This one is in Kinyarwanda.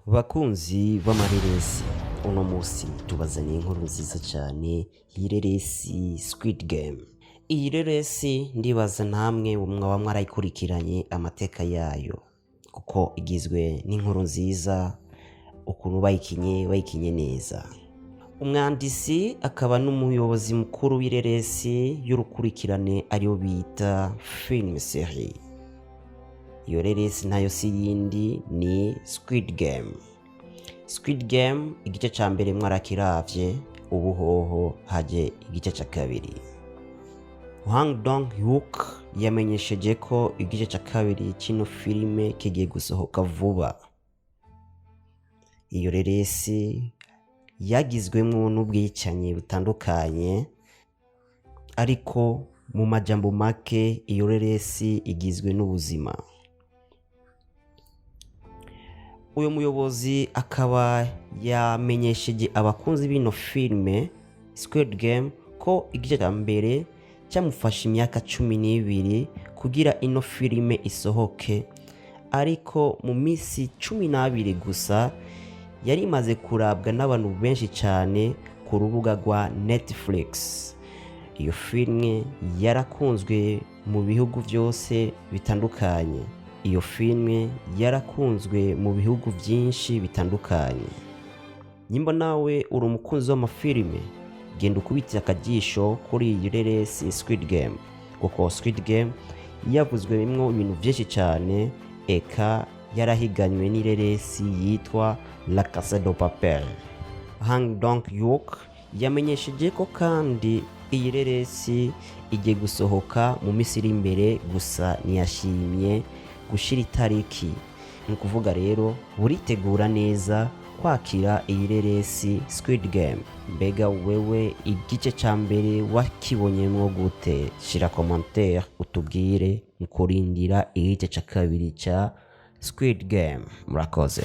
Bakunzi b'amareresi, uno musi tubazaniye inkuru nziza cyane y'ireresi Squid Game. Iyi reresi ndibaza namwe mwaba mwarayikurikiranye amateka yayo, kuko igizwe n'inkuru nziza, ukuntu bayikinye neza. Umwandisi akaba n'umuyobozi mukuru w'ireresi y'urukurikirane ariyo bita film serie. Iyo reresi nayo si yindi ni Squid Game. Squid Game igice ca mbere mwarakiravye, ubuhoho haje igice ca kabiri. Hang Dong-hyuk yamenyesheje ko igice ca kabiri kino filime kigiye gusohoka vuba. Iyo reresi yagizwemwo n'ubwicanyi butandukanye, ariko mu majambo make iyo reresi igizwe n'ubuzima. Uyo muyobozi akaba yamenyesheje abakunzi bino filme Squid Game ko igice ca mbere cyamufashe imyaka 12 kugira ino filme isohoke, ariko mu misi 12 gusa yari imaze kurabwa n'abantu benshi cyane ku rubuga rwa Netflix. Iyo filme yarakunzwe mu bihugu byose bitandukanye. Iyo filme yarakunzwe mu bihugu byinshi bitandukanye. Nyimba nawe uri umukunzi w'amafilme, genda ukubitira akajisho kuri iyi reresi Squid Game, kuko Squid Game yavuzwe bimwe ibintu byinshi cyane, eka yarahiganywe n'ireresi yitwa La Casa de Papel. Hang Dong-hyuk yamenyesheje ko kandi iyi reresi igiye gusohoka mu minsi iri imbere, gusa ntiyashimye gushira itariki. Ni ukuvuga rero buritegura neza kwakira iyi reresi Squid Game. Mbega wewe igice ca mbere wakibonyemwo gute? Shira commentaire utubwire mu kurindira igice ca kabiri ca Squid Game. Murakoze.